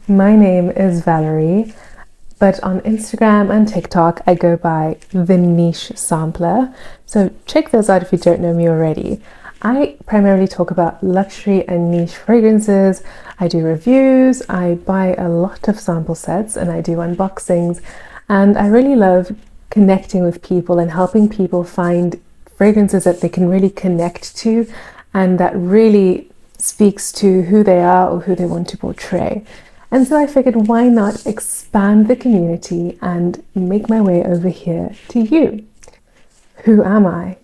My name is Valerie, but on Instagram and TikTok, I go by the Niche Sampler. So check those out if you don't know me already. I primarily talk about luxury and niche fragrances. I do reviews, I buy a lot of sample sets, and I do unboxings. And I really love connecting with people and helping people find fragrances that they can really connect to and that really speaks to who they are or who they want to portray. And so I figured, why not expand the community and make my way over here to you? Who am I?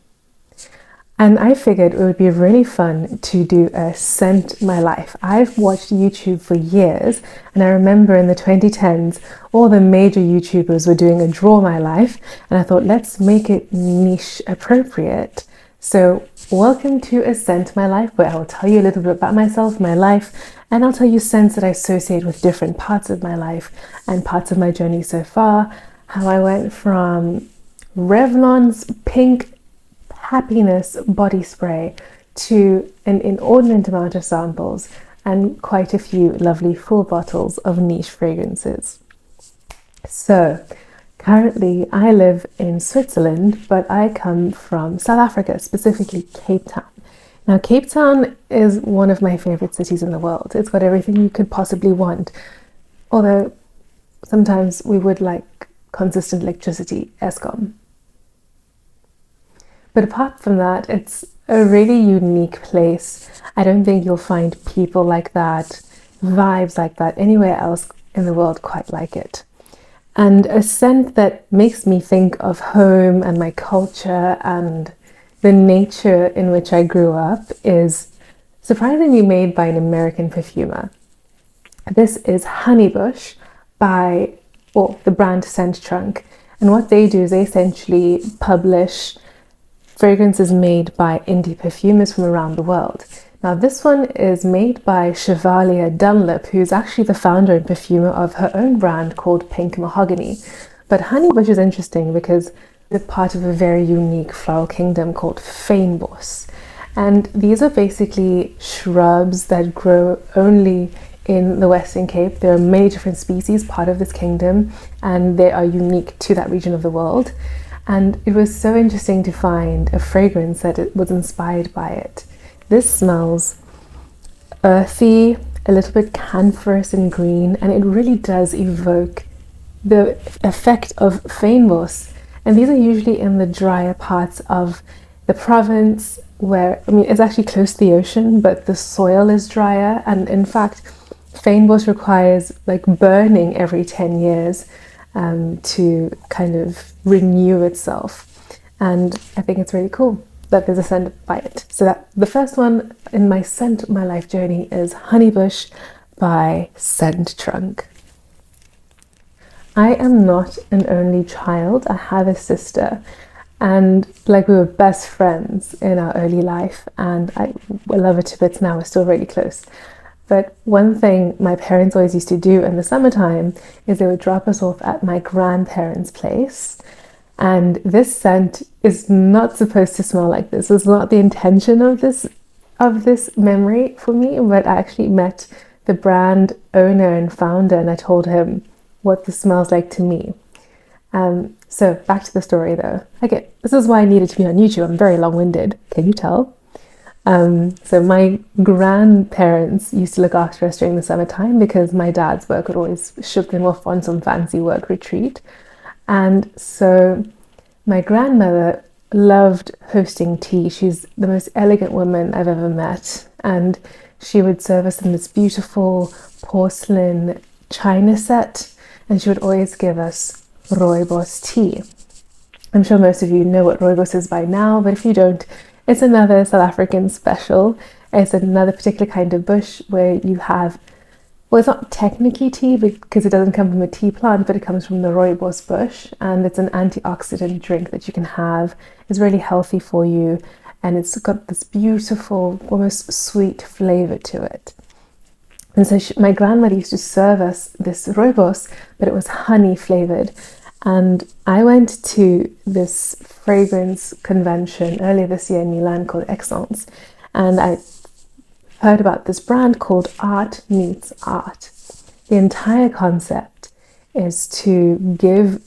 And I figured it would be really fun to do a Scent My Life. I've watched YouTube for years, and I remember in the 2010s, all the major YouTubers were doing a Draw My Life, and I thought, let's make it niche appropriate. So welcome to a Scent My Life, where I will tell you a little bit about myself, my life, and I'll tell you scents that I associate with different parts of my life and parts of my journey so far, how I went from Revlon's pink happiness body spray to an inordinate amount of samples and quite a few lovely full bottles of niche fragrances. So currently I live in Switzerland, but I come from South Africa, specifically Cape Town. Now, Cape Town is one of my favorite cities in the world. It's got everything you could possibly want, although sometimes we would like consistent electricity, Eskom. But apart from that, it's a really unique place. I don't think you'll find people like that, vibes like that anywhere else in the world quite like it. And a scent that makes me think of home and my culture and the nature in which I grew up is surprisingly made by an American perfumer. This is Honeybush by the brand Scent Trunk. And what they do is they essentially publish fragrances made by indie perfumers from around the world. Now, this one is made by Chevalier Dunlop, who's actually the founder and perfumer of her own brand called Pink Mahogany. But Honeybush is interesting because they're part of a very unique floral kingdom called fynbos. And these are basically shrubs that grow only in the Western Cape. There are many different species part of this kingdom, and they are unique to that region of the world. And it was so interesting to find a fragrance that it was inspired by it. This smells earthy, a little bit camphorous and green, and it really does evoke the effect of fynbos. And these are usually in the drier parts of the province where, it's actually close to the ocean, but the soil is drier. And in fact, fynbos requires burning every 10 years to kind of renew itself. And I think it's really cool that there's a scent by it. So that the first one in my Scent My Life journey is Honeybush by Scent Trunk. I am not an only child. I have a sister, and we were best friends in our early life, and I love her to bits now. We're still really close. But one thing my parents always used to do in the summertime is they would drop us off at my grandparents' place. And this scent is not supposed to smell like this. It's not the intention of this memory for me, but I actually met the brand owner and founder, and I told him what this smells like to me. So back to the story though. Okay, this is why I needed to be on YouTube. I'm very long-winded. Can you tell? So my grandparents used to look after us during the summertime because my dad's work would always ship them off on some fancy work retreat. And so my grandmother loved hosting tea. She's the most elegant woman I've ever met. And she would serve us in this beautiful porcelain china set. And she would always give us rooibos tea. I'm sure most of you know what rooibos is by now, but if you don't, it's another South African special. It's another particular kind of bush where you have, it's not technically tea because it doesn't come from a tea plant, but it comes from the rooibos bush, and it's an antioxidant drink that you can have. It's really healthy for you, and it's got this beautiful, almost sweet flavor to it. And so my grandmother used to serve us this rooibos, but it was honey flavored. And I went to this fragrance convention earlier this year in Milan called Essence, and I heard about this brand called Art Meets Art. The entire concept is to give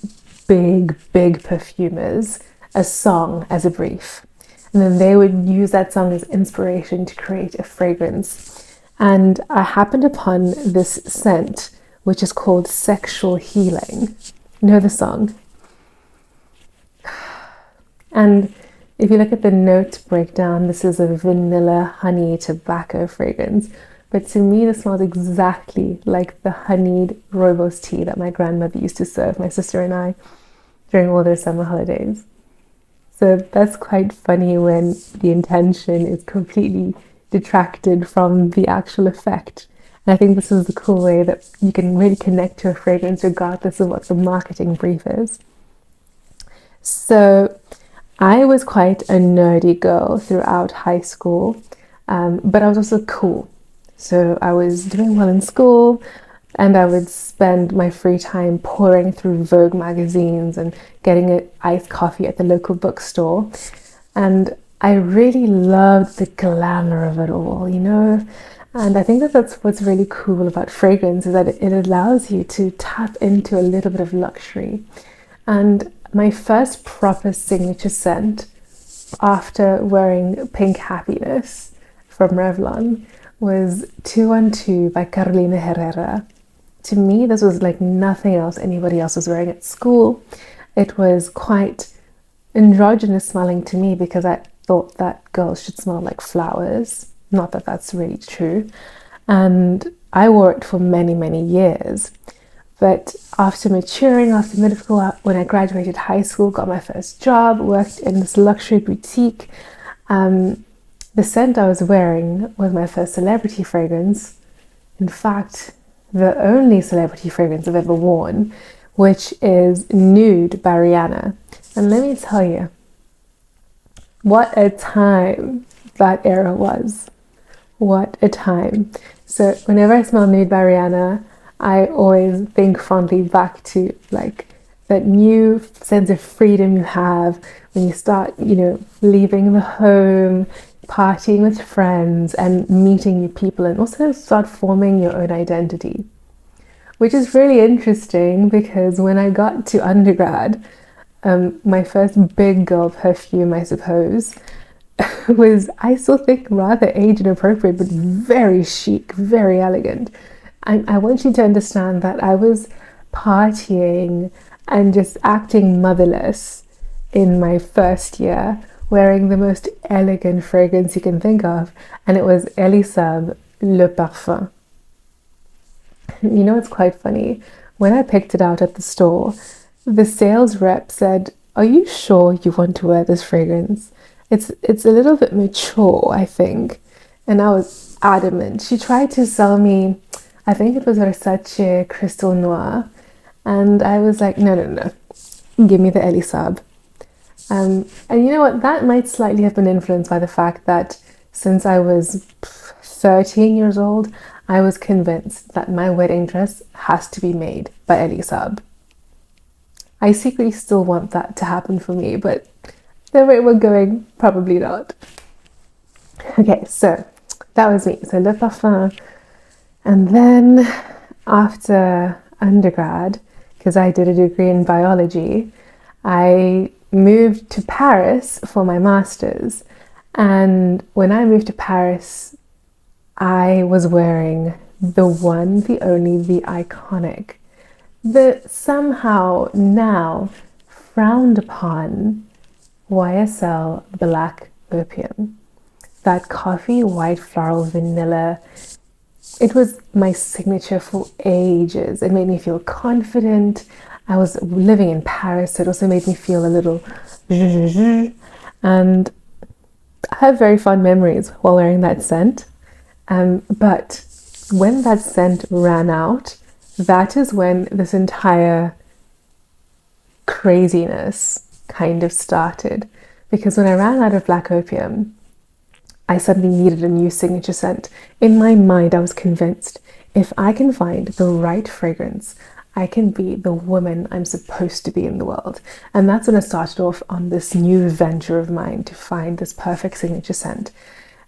big perfumers a song as a brief. And then they would use that song as inspiration to create a fragrance. And I happened upon this scent, which is called Sexual Healing. You know the song? And if you look at the note breakdown, this is a vanilla honey tobacco fragrance. But to me, this smells exactly like the honeyed rooibos tea that my grandmother used to serve my sister and I during all their summer holidays. So that's quite funny when the intention is completely detracted from the actual effect. And I think this is the cool way that you can really connect to a fragrance regardless of what the marketing brief is. So I was quite a nerdy girl throughout high school, but I was also cool. So I was doing well in school, and I would spend my free time pouring through Vogue magazines and getting an iced coffee at the local bookstore. And I really loved the glamour of it all, you know? And I think that that's what's really cool about fragrance, is that it allows you to tap into a little bit of luxury. And my first proper signature scent after wearing Pink Happiness from Revlon was 212 by Carolina Herrera. To me, this was like nothing else anybody else was wearing at school. It was quite androgynous smelling to me because I thought that girls should smell like flowers. Not that that's really true. And I wore it for many years. But after maturing, after middle school, when I graduated high school, got my first job, worked in this luxury boutique, the scent I was wearing was my first celebrity fragrance. In fact, the only celebrity fragrance I've ever worn, which is Nude by Rihanna. And let me tell you, what a time that era was. What a time. So whenever I smell Nude by Rihanna, I always think fondly back to like that new sense of freedom you have when you start, leaving the home, partying with friends and meeting new people, and also start forming your own identity. Which is really interesting because when I got to undergrad, my first big girl perfume, I suppose, was, I still think, rather age inappropriate, but very chic, very elegant. And I want you to understand that I was partying and just acting motherless in my first year, wearing the most elegant fragrance you can think of, and it was Elisab Le Parfum. You know, it's quite funny. When I picked it out at the store, the sales rep said, "Are you sure you want to wear this fragrance? It's a little bit mature, I think." And I was adamant. She tried to sell me, I think it was Versace Crystal Noir, and I was like, no, give me the Elisab. And you know what? That might slightly have been influenced by the fact that since I was 13 years old, I was convinced that my wedding dress has to be made by Elisab. I secretly still want that to happen for me, but the rate we're going, probably not. Okay, so that was me. So Le Parfum. And then after undergrad, because I did a degree in biology, I moved to Paris for my master's. And when I moved to Paris, I was wearing the one, the only, the iconic, the somehow now frowned upon YSL Black Opium. That coffee, white floral vanilla. It was my signature for ages. It made me feel confident. I was living in Paris, so it also made me feel a little and I have very fond memories while wearing that scent. But when that scent ran out, that is when this entire craziness kind of started. Because when I ran out of Black Opium, I suddenly needed a new signature scent. In my mind, I was convinced if I can find the right fragrance, I can be the woman I'm supposed to be in the world. And that's when I started off on this new venture of mine to find this perfect signature scent.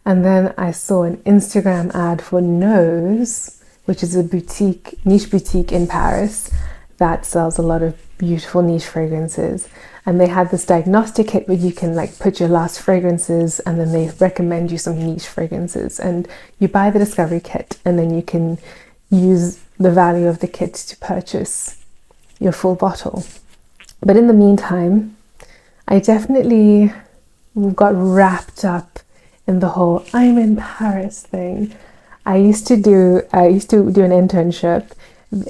And then I saw an Instagram ad for Nose, which is a niche boutique in Paris that sells a lot of beautiful niche fragrances. And they had this diagnostic kit where you can like put your last fragrances, and then they recommend you some niche fragrances, and you buy the discovery kit, and then you can use the value of the kit to purchase your full bottle. But in the meantime, I definitely got wrapped up in the whole I'm in Paris thing. I used to do an internship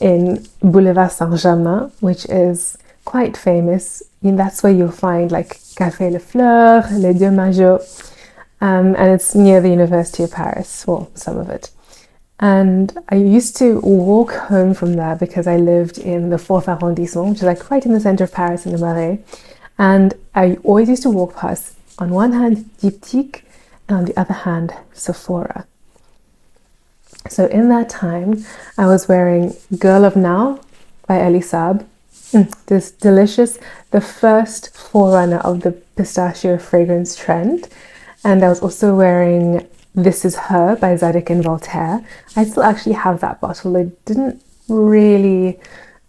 in Boulevard Saint-Germain, which is quite famous. And that's where you'll find like Café Le Fleur, Les Deux Majots, and it's near the University of Paris, well, some of it. And I used to walk home from there because I lived in the 4th arrondissement, which is like right in the center of Paris in the Marais. And I always used to walk past, on one hand, Diptyque, and on the other hand, Sephora. So in that time, I was wearing Girl of Now by Elie Saab. This delicious, the first forerunner of the pistachio fragrance trend. And I was also wearing This Is Her by Zadig and Voltaire. I still actually have that bottle. It didn't really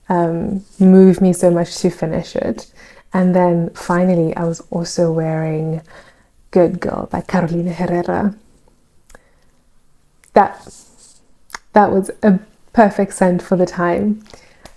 move me so much to finish it. And then finally, I was also wearing Good Girl by Carolina Herrera. That was a perfect scent for the time.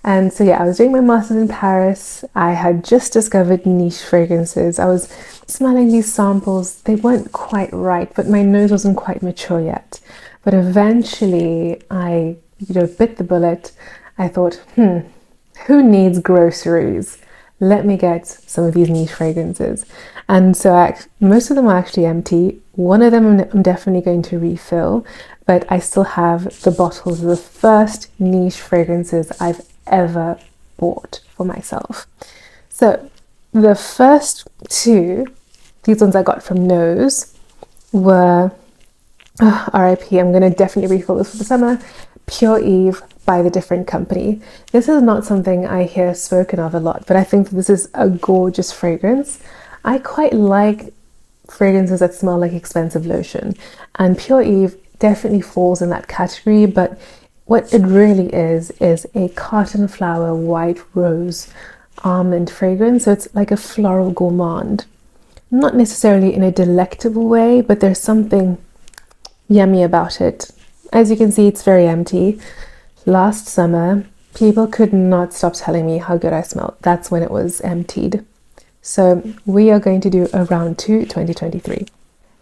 And so yeah, I was doing my master's in Paris. I had just discovered niche fragrances. I was smelling these samples. They weren't quite right, but my nose wasn't quite mature yet. But eventually I, bit the bullet. I thought, who needs groceries? Let me get some of these niche fragrances. And so most of them are actually empty. One of them I'm definitely going to refill, but I still have the bottles of the first niche fragrances I've ever bought for myself. So the first two, these ones I got from Nose, were RIP, I'm going to definitely refill this for the summer, Pure Eve by The Different Company. This is not something I hear spoken of a lot, but I think this is a gorgeous fragrance. I quite like fragrances that smell like expensive lotion, and Pure Eve definitely falls in that category, but what it really is a cotton flower white rose almond fragrance. So it's like a floral gourmand, not necessarily in a delectable way, but there's something yummy about it. As you can see, it's very empty. Last summer, people could not stop telling me how good I smelled. That's when it was emptied. So we are going to do a round 2 2023.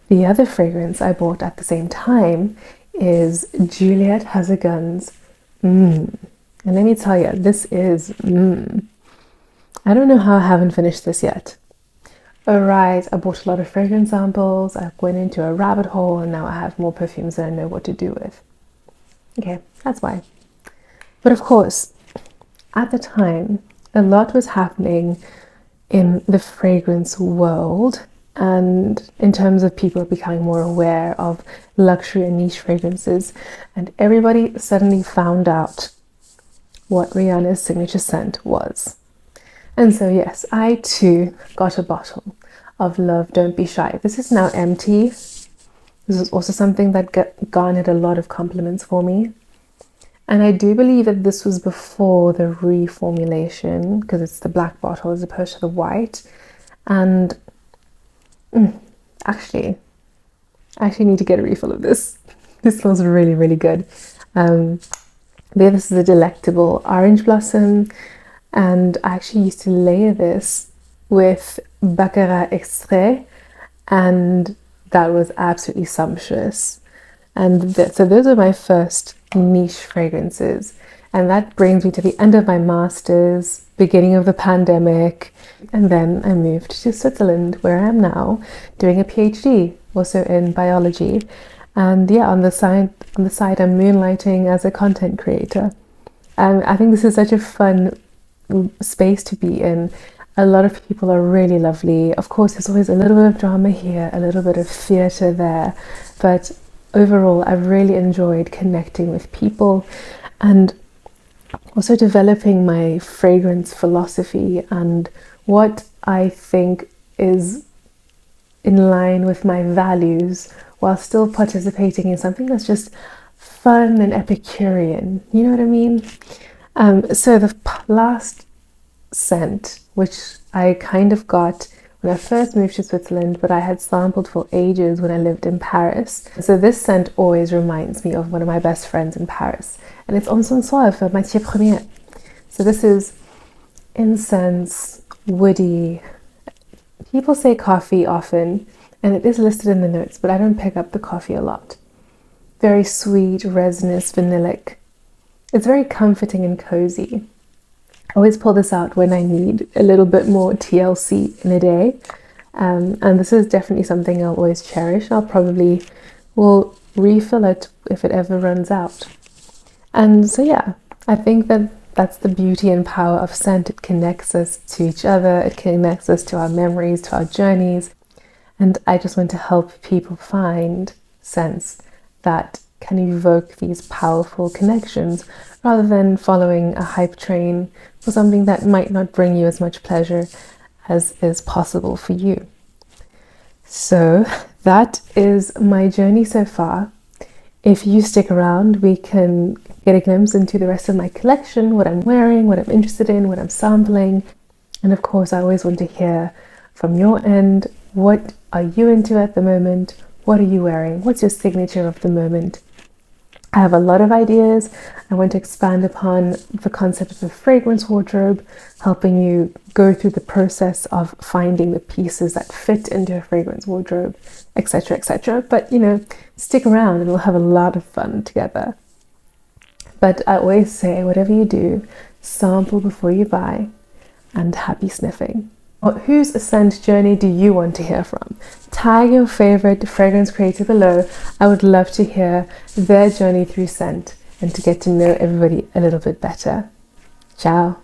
The other fragrance I bought at the same time is Juliette Hazegun's And let me tell you, this is I don't know how I haven't finished this yet. Alright, I bought a lot of fragrance samples, I went into a rabbit hole, and now I have more perfumes than I know what to do with. Okay, that's why. But of course, at the time, a lot was happening in the fragrance world, and in terms of people becoming more aware of luxury and niche fragrances, and everybody suddenly found out what Rihanna's signature scent was. And so yes, I too got a bottle of Love Don't Be Shy. This is now empty. This is also something that garnered a lot of compliments for me. And I do believe that this was before the reformulation, because it's the black bottle as opposed to the white. And actually, I actually need to get a refill of this. This smells really, really good. This is a delectable orange blossom. And I actually used to layer this with Baccarat Extrait, and that was absolutely sumptuous. And so those are my first niche fragrances. And that brings me to the end of my master's, beginning of the pandemic. And then I moved to Switzerland, where I am now, doing a PhD, also in biology. And yeah, on the side I'm moonlighting as a content creator. I think this is such a fun space to be in. A lot of people are really lovely. Of course, there's always a little bit of drama here, a little bit of theatre there, but overall I've really enjoyed connecting with people and also developing my fragrance philosophy and what I think is in line with my values, while still participating in something that's just fun and Epicurean. You know what I mean? So the last scent, which I kind of got when I first moved to Switzerland, but I had sampled for ages when I lived in Paris. So this scent always reminds me of one of my best friends in Paris, and it's Encensoir for Matière Première. So this is incense, woody. People say coffee often, and it is listed in the notes, but I don't pick up the coffee a lot. Very sweet, resinous, vanillic. It's very comforting and cozy. I always pull this out when I need a little bit more TLC in a day. And this is definitely something I'll always cherish. I'll probably will refill it if it ever runs out. And so yeah, I think that that's the beauty and power of scent. It connects us to each other, it connects us to our memories, to our journeys. And I just want to help people find scents that can evoke these powerful connections rather than following a hype train for something that might not bring you as much pleasure as is possible for you. So that is my journey so far. If you stick around, we can get a glimpse into the rest of my collection, what I'm wearing, what I'm interested in, what I'm sampling. And of course, I always want to hear from your end, what are you into at the moment? What are you wearing? What's your signature of the moment? I have a lot of ideas. I want to expand upon the concept of a fragrance wardrobe, helping you go through the process of finding the pieces that fit into a fragrance wardrobe, etc., etc. But stick around and we'll have a lot of fun together. But I always say, whatever you do, sample before you buy, and happy sniffing. Whose scent journey do you want to hear from? Tag your favorite fragrance creator below. I would love to hear their journey through scent and to get to know everybody a little bit better. Ciao.